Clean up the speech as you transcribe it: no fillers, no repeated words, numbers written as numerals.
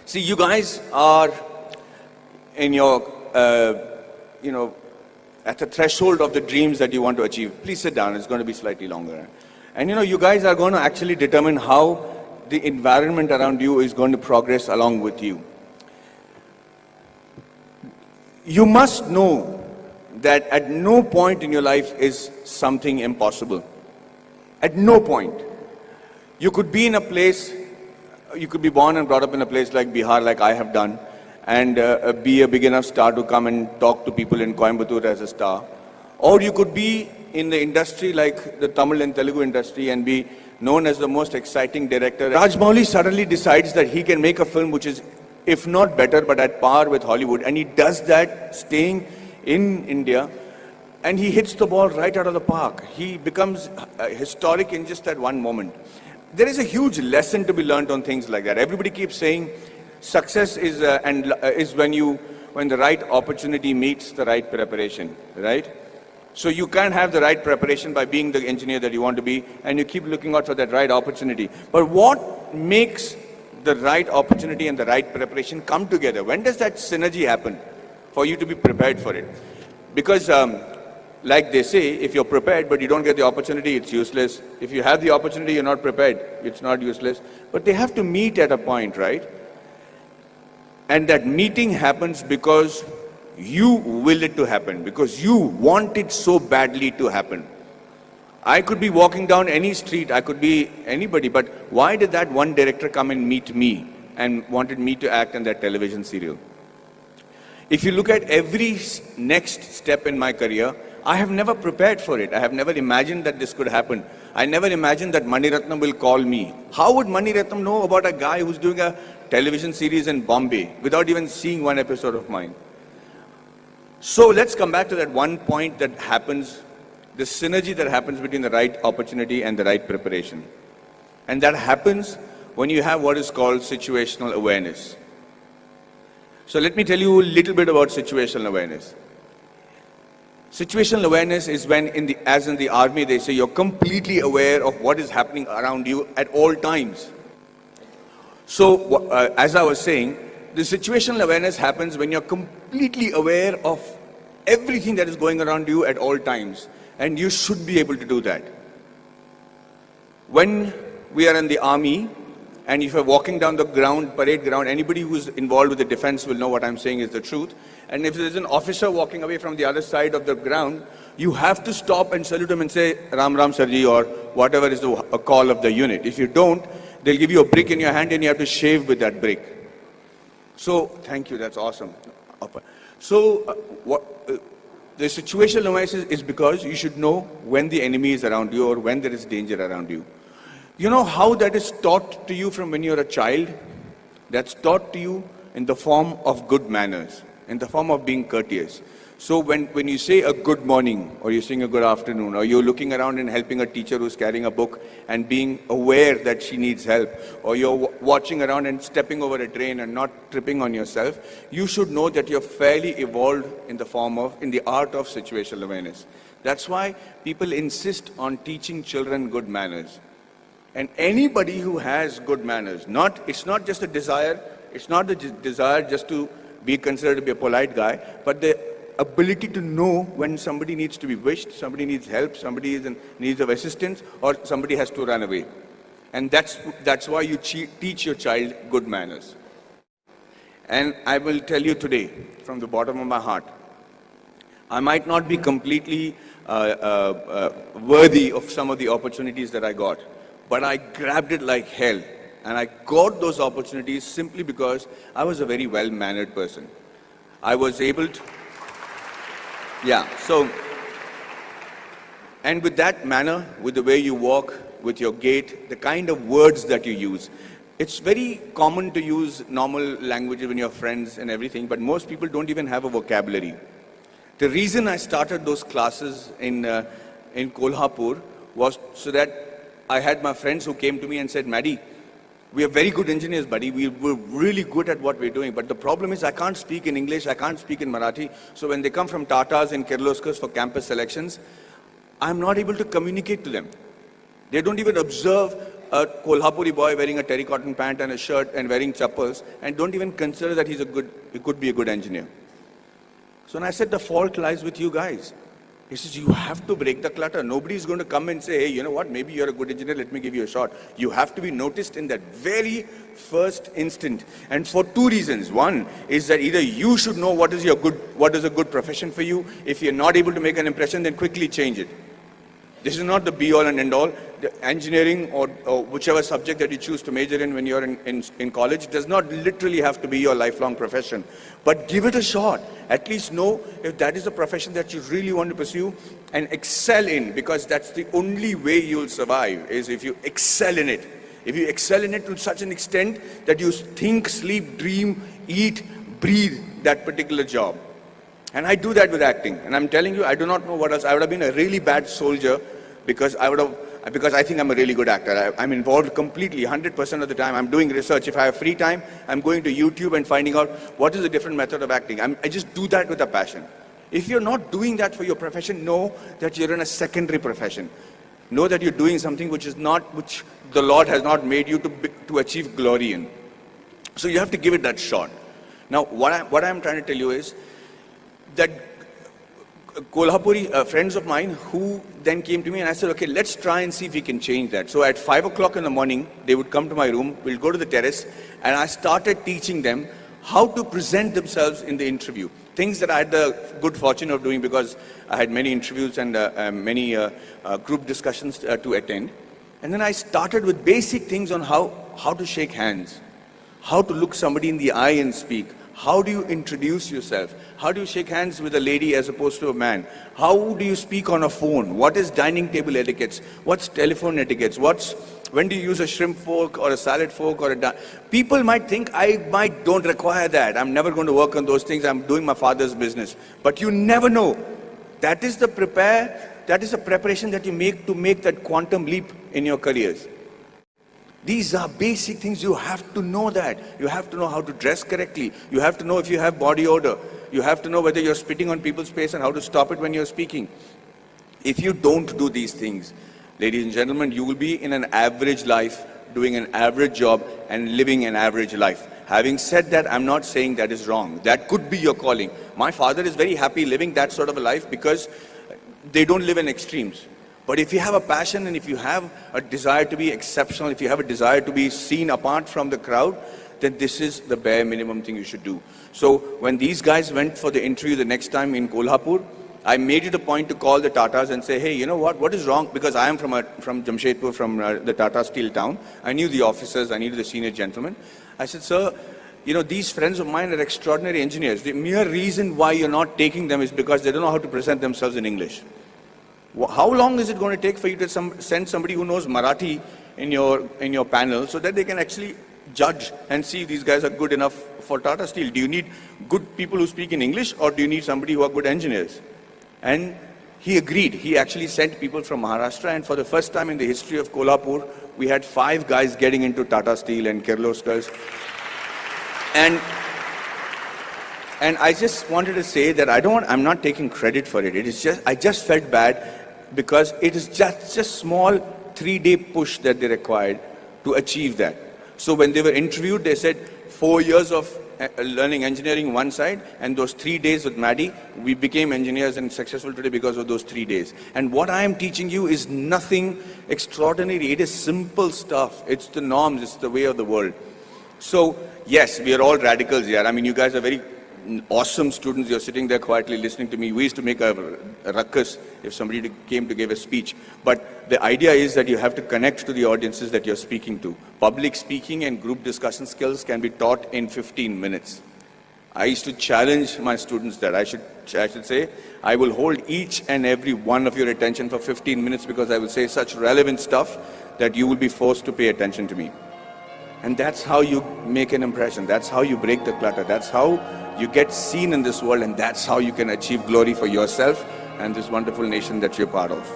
See, you guys are in your, at the threshold of the dreams that you want to achieve. Please sit down, it's going to be slightly longer. And you guys are going to actually determine how the environment around you is going to progress along with you. You must know that at no point in your life is something impossible. At no point. You could be in a place, you could be born and brought up in a place like Bihar, like I have done, and be a big enough star to come and talk to people in Coimbatore as a star. Or you could be in the industry like the Tamil and Telugu industry and be known as the most exciting director. Rajamouli suddenly decides that he can make a film which is, if not better, but at par with Hollywood. And he does that staying in India, and he hits the ball right out of the park. He becomes historic in just that one moment. There is a huge lesson to be learned on things like that. Everybody keeps saying success is when the right opportunity meets the right preparation, right? So you can't have the right preparation by being the engineer that you want to be, and you keep looking out for that right opportunity. But what makes the right opportunity and the right preparation come together? When does that synergy happen for you to be prepared for it? Because like they say, if you're prepared but you don't get the opportunity, it's useless. If you have the opportunity, you're not prepared, it's not useless. But they have to meet at a point, right? And that meeting happens because you will it to happen, because you want it so badly to happen. I could be walking down any street, I could be anybody, but why did that one director come and meet me and wanted me to act in that television serial? If you look at every next step in my career, I have never prepared for it. I have never imagined that this could happen. I never imagined that Mani Ratnam will call me. How would Mani Ratnam know about a guy who's doing a television series in Bombay without even seeing one episode of mine? So let's come back to that one point that happens, the synergy that happens between the right opportunity and the right preparation. And that happens when you have what is called situational awareness. So let me tell you a little bit about situational awareness. Situational awareness is when, as in the army, they say you're completely aware of what is happening around you at all times. So, as I was saying, the situational awareness happens when you're completely aware of everything that is going around you at all times. And you should be able to do that. When we are in the army, and if you're walking down the ground, parade ground, anybody who's involved with the defense will know what I'm saying is the truth. And if there's an officer walking away from the other side of the ground, you have to stop and salute him and say, Ram Ram Sarji, or whatever is a call of the unit. If you don't, they'll give you a brick in your hand and you have to shave with that brick. So, thank you, that's awesome. So, the situational awareness is because you should know when the enemy is around you or when there is danger around you. You know how that is taught to you from when you're a child? That's taught to you in the form of good manners, in the form of being courteous. So when you say a good morning, or you're saying a good afternoon, or you're looking around and helping a teacher who's carrying a book and being aware that she needs help, or you're watching around and stepping over a drain and not tripping on yourself, you should know that you're fairly evolved in the art of situational awareness. That's why people insist on teaching children good manners. And anybody who has good manners, it's not just a desire, it's not the desire just to be considered to be a polite guy, but the ability to know when somebody needs to be wished, somebody needs help, somebody is in need of assistance, or somebody has to run away. And that's why you teach your child good manners. And I will tell you today, from the bottom of my heart, I might not be completely worthy of some of the opportunities that I got, but I grabbed it like hell. And I got those opportunities simply because I was a very well-mannered person. I was able to, and with that manner, with the way you walk, with your gait, the kind of words that you use, it's very common to use normal language when you're friends and everything, but most people don't even have a vocabulary. The reason I started those classes in Kolhapur was so that I had my friends who came to me and said, Maddie, we are very good engineers, buddy. We're really good at what we're doing. But the problem is I can't speak in English, I can't speak in Marathi. So when they come from Tatas and Kirloskars for campus selections, I'm not able to communicate to them. They don't even observe a Kolhapuri boy wearing a terracotta pant and a shirt and wearing chappals and don't even consider that he could be a good engineer. So when I said the fault lies with you guys, he says, you have to break the clutter. Nobody's going to come and say, hey, you know what, maybe you're a good engineer, let me give you a shot. You have to be noticed in that very first instant. And for two reasons. One is that either you should know what is a good profession for you. If you're not able to make an impression, then quickly change it. This is not the be-all and end-all. The engineering or whichever subject that you choose to major in when you're in college does not literally have to be your lifelong profession. But give it a shot. At least know if that is a profession that you really want to pursue and excel in, because that's the only way you'll survive, is if you excel in it. If you excel in it to such an extent that you think, sleep, dream, eat, breathe that particular job. And I do that with acting. And I'm telling you, I do not know what else. I would have been a really bad soldier because I think I'm a really good actor. I'm involved completely, 100% of the time. I'm doing research. If I have free time, I'm going to YouTube and finding out what is a different method of acting. I just do that with a passion. If you're not doing that for your profession, know that you're in a secondary profession. Know that you're doing something which the Lord has not made you to achieve glory in. So you have to give it that shot. Now, what I'm trying to tell you is that Kolhapuri friends of mine who then came to me and I said, okay, let's try and see if we can change that. So at 5 o'clock in the morning, they would come to my room, we'll go to the terrace, and I started teaching them how to present themselves in the interview. Things that I had the good fortune of doing because I had many interviews and many group discussions to attend. And then I started with basic things on how to shake hands, how to look somebody in the eye and speak. How do you introduce yourself? How do you shake hands with a lady as opposed to a man? How do you speak on a phone? What is dining table etiquettes? What's telephone etiquettes? When do you use a shrimp fork or a salad fork or people might think I don't require that. I'm never going to work on those things. I'm doing my father's business. But you never know. That is the preparation that you make to make that quantum leap in your careers. These are basic things. You have to know that. You have to know how to dress correctly. You have to know if you have body odor. You have to know whether you're spitting on people's face and how to stop it when you're speaking. If you don't do these things, ladies and gentlemen, you will be in an average life, doing an average job and living an average life. Having said that, I'm not saying that is wrong. That could be your calling. My father is very happy living that sort of a life because they don't live in extremes. But if you have a passion and if you have a desire to be exceptional, if you have a desire to be seen apart from the crowd, then this is the bare minimum thing you should do. So when these guys went for the interview the next time in Kolhapur, I made it a point to call the Tatas and say, hey, you know what is wrong? Because I am from Jamshedpur, from the Tata Steel town. I knew the officers, I knew the senior gentlemen. I said, sir, you know, these friends of mine are extraordinary engineers. The mere reason why you're not taking them is because they don't know how to present themselves in English. How long is it going to take for you to send somebody who knows Marathi in your panel so that they can actually judge and see if these guys are good enough for Tata Steel? Do you need good people who speak in English or do you need somebody who are good engineers? And he agreed. He actually sent people from Maharashtra, and for the first time in the history of Kolhapur, we had 5 guys getting into Tata Steel and Kirloskars. And I just wanted to say that I'm not taking credit for it. I just felt bad because it is just a small 3-day push that they required to achieve that. So when they were interviewed, they said 4 years of learning engineering one side, and those 3 days with Maddie, we became engineers and successful today because of those 3 days. And what I am teaching you is nothing extraordinary. It is simple stuff. It's the norms. It's the way of the world. So yes, we are all radicals here. I mean, you guys are very awesome students. You're sitting there quietly listening to me. We used to make a ruckus if somebody came to give a speech. But the idea is that you have to connect to the audiences that you're speaking to. Public speaking and group discussion skills can be taught in 15 minutes. I used to challenge my students that I should say, I will hold each and every one of your attention for 15 minutes because I will say such relevant stuff that you will be forced to pay attention to me. And that's how you make an impression. That's how you break the clutter. That's how you get seen in this world, and that's how you can achieve glory for yourself and this wonderful nation that you're part of.